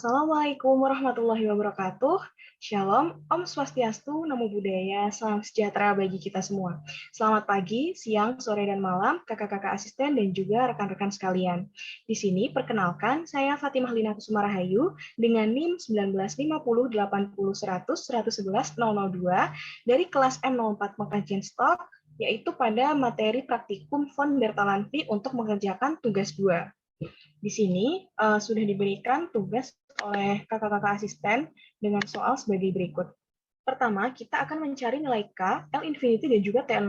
Assalamualaikum warahmatullahi wabarakatuh. Shalom, Om Swastiastu, Namo Buddhaya, salam sejahtera bagi kita semua. Selamat pagi, siang, sore, dan malam, kakak-kakak asisten dan juga rekan-rekan sekalian. Di sini perkenalkan, saya Fatimah Lina Kusuma Rahayu dengan NIM 19508010110002 dari kelas M04 Pengkajian Stok, yaitu pada materi praktikum von Bertalanffy untuk mengerjakan tugas 2. Di sini sudah diberikan tugas oleh kakak-kakak asisten dengan soal sebagai berikut. Pertama, kita akan mencari nilai K, L infinity, dan juga T0.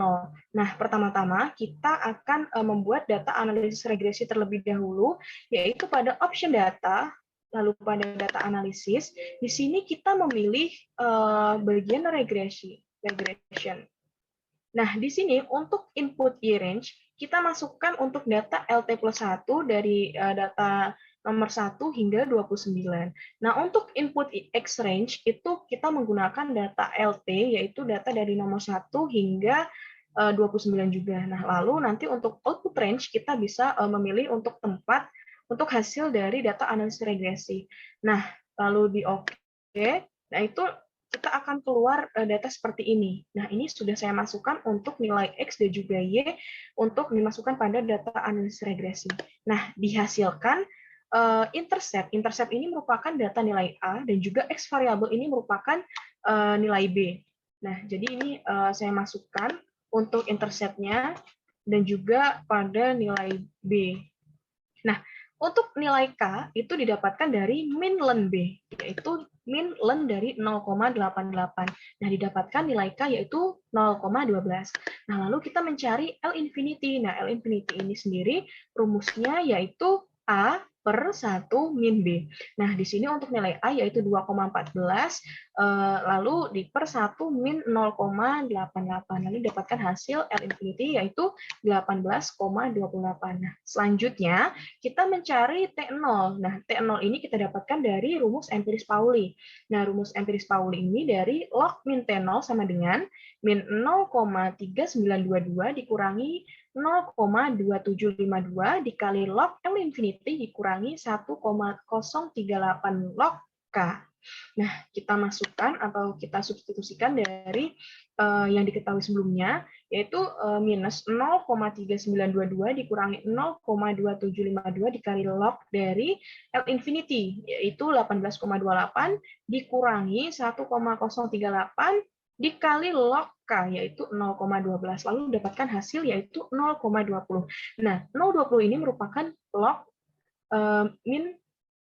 Nah, pertama-tama kita akan membuat data analisis regresi terlebih dahulu, yaitu pada option data, lalu pada data analisis. Di sini kita memilih bagian regression. Nah, di sini untuk input Y-range, kita masukkan untuk data LT plus 1 dari data nomor 1 hingga 29. Nah, untuk input X-range itu kita menggunakan data LT, yaitu data dari nomor 1 hingga 29 juga. Nah, lalu nanti untuk output range, kita bisa memilih untuk tempat untuk hasil dari data analisis regresi. Nah, lalu di OK. Nah, itu kita akan keluar data seperti ini. Nah, ini sudah saya masukkan untuk nilai X dan juga Y untuk dimasukkan pada data analisis regresi. Nah, dihasilkan intercept. Intercept ini merupakan data nilai A dan juga X variabel ini merupakan nilai B. Nah, jadi ini saya masukkan untuk interceptnya dan juga pada nilai B. Nah, untuk nilai K itu didapatkan dari min len B, yaitu min len dari 0,88. Nah, didapatkan nilai K yaitu 0,12. Nah, lalu kita mencari L infinity. Nah, L infinity ini sendiri rumusnya yaitu A per 1 min B. Nah, di sini untuk nilai A yaitu 2,14, lalu di per 1 min 0,88. Lalu didapatkan hasil L infinity yaitu 18,28. Nah, selanjutnya kita mencari T0. Nah, T0 ini kita dapatkan dari rumus empiris Pauli. Nah, rumus empiris Pauli ini dari log min T0 sama dengan min 0,3922 dikurangi 0,2752 dikali log L infinity dikurangi 1,038 log K. Nah, kita masukkan atau kita substitusikan dari yang diketahui sebelumnya, yaitu minus 0,3922 dikurangi 0,2752 dikali log dari L infinity, yaitu 18,28 dikurangi 1,038 dikali log K, yaitu 0,12. Lalu dapatkan hasil yaitu 0,20. Nah, 0,20 ini merupakan log min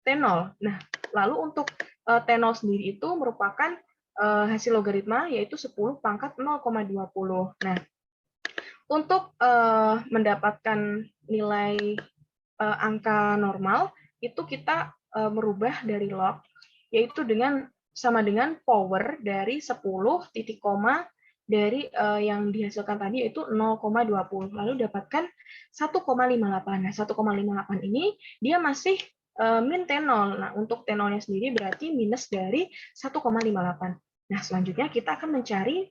T0. Nah, lalu untuk T0 sendiri itu merupakan hasil logaritma, yaitu 10 pangkat 0,20. Nah, untuk mendapatkan nilai angka normal, itu kita merubah dari log, yaitu sama dengan power dari 10 titik koma dari yang dihasilkan tadi yaitu 0,20. Lalu dapatkan 1,58. Nah, 1,58 ini dia masih min T0. Nah, untuk T0-nya sendiri berarti minus dari 1,58. Nah, selanjutnya kita akan mencari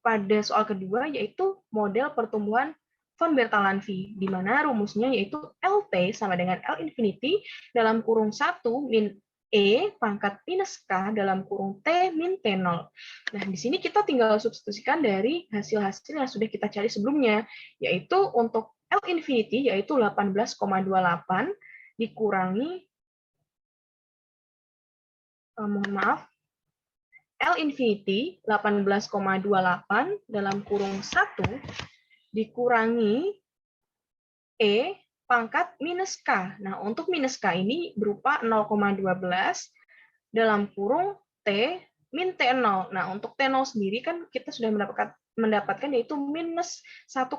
pada soal kedua, yaitu model pertumbuhan von Bertalanffy, di mana rumusnya yaitu LT sama dengan L infinity dalam kurung 1 min E pangkat minus K dalam kurung T min T0. Nah, di sini kita tinggal substitusikan dari hasil-hasil yang sudah kita cari sebelumnya, yaitu untuk L infinity yaitu 18,28 dikurangi, mohon maaf, L infinity 18,28 dalam kurung 1 dikurangi E pangkat minus K. Nah, untuk minus K ini berupa 0,12 dalam kurung T min T0. Nah, untuk T0 sendiri kan kita sudah mendapatkan yaitu minus 1,58.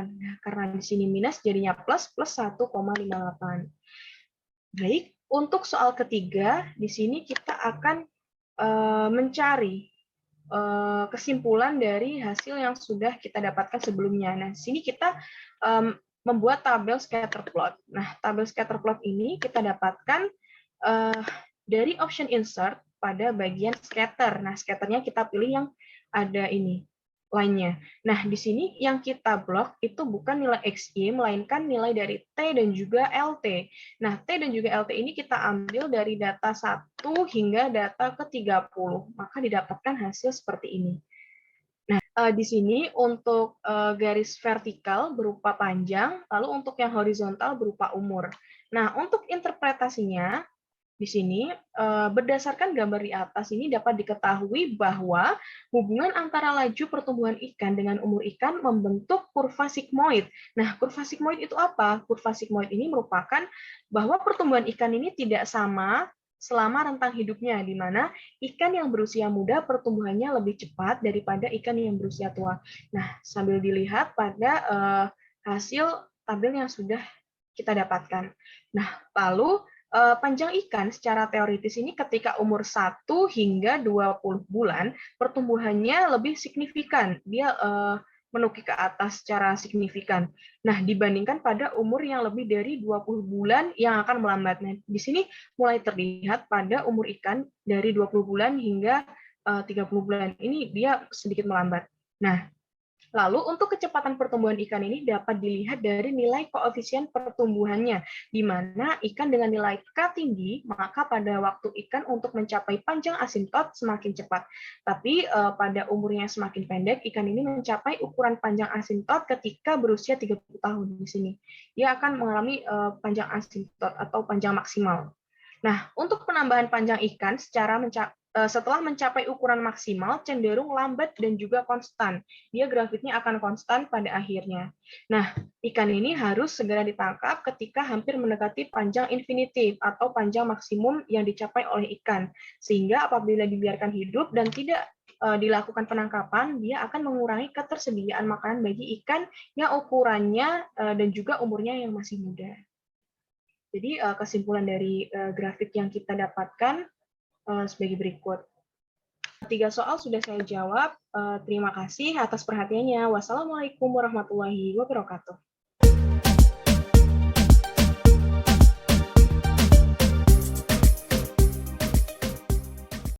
Nah, karena di sini minus jadinya plus 1,58. Baik, untuk soal ketiga, di sini kita akan mencari kesimpulan dari hasil yang sudah kita dapatkan sebelumnya. Nah, di sini kita membuat tabel scatter plot. Nah, tabel scatter plot ini kita dapatkan dari option insert pada bagian scatter. Nah, scatternya kita pilih yang ada ini. lainnya. Nah, di sini yang kita blok itu bukan nilai XY, melainkan nilai dari T dan juga LT. Nah, T dan juga LT ini kita ambil dari data 1 hingga data ke-30, maka didapatkan hasil seperti ini. Nah, di sini untuk garis vertikal berupa panjang, lalu untuk yang horizontal berupa umur. Nah, untuk interpretasinya, di sini, berdasarkan gambar di atas ini dapat diketahui bahwa hubungan antara laju pertumbuhan ikan dengan umur ikan membentuk kurva sigmoid. Nah, kurva sigmoid itu apa? Kurva sigmoid ini merupakan bahwa pertumbuhan ikan ini tidak sama selama rentang hidupnya, di mana ikan yang berusia muda pertumbuhannya lebih cepat daripada ikan yang berusia tua. Nah, sambil dilihat pada hasil tabel yang sudah kita dapatkan. Nah, lalu panjang ikan secara teoritis ini ketika umur 1 hingga 20 bulan, pertumbuhannya lebih signifikan. Dia menukik ke atas secara signifikan. Nah, dibandingkan pada umur yang lebih dari 20 bulan yang akan melambat. Nah, di sini mulai terlihat pada umur ikan dari 20 bulan hingga 30 bulan ini dia sedikit melambat. Nah, lalu untuk kecepatan pertumbuhan ikan ini dapat dilihat dari nilai koefisien pertumbuhannya, di mana ikan dengan nilai K tinggi, maka pada waktu ikan untuk mencapai panjang asintot semakin cepat. Tapi pada umurnya semakin pendek, ikan ini mencapai ukuran panjang asintot ketika berusia 30 tahun di sini. Dia akan mengalami panjang asintot atau panjang maksimal. Nah, untuk penambahan panjang ikan setelah mencapai ukuran maksimal cenderung lambat dan juga konstan. Dia grafiknya akan konstan pada akhirnya. Nah, ikan ini harus segera ditangkap ketika hampir mendekati panjang infinitif atau panjang maksimum yang dicapai oleh ikan. Sehingga apabila dibiarkan hidup dan tidak dilakukan penangkapan, dia akan mengurangi ketersediaan makanan bagi ikan yang ukurannya dan juga umurnya yang masih muda. Jadi kesimpulan dari grafik yang kita dapatkan sebagai berikut. 3 soal sudah saya jawab. Terima kasih atas perhatiannya. Wassalamualaikum warahmatullahi wabarakatuh.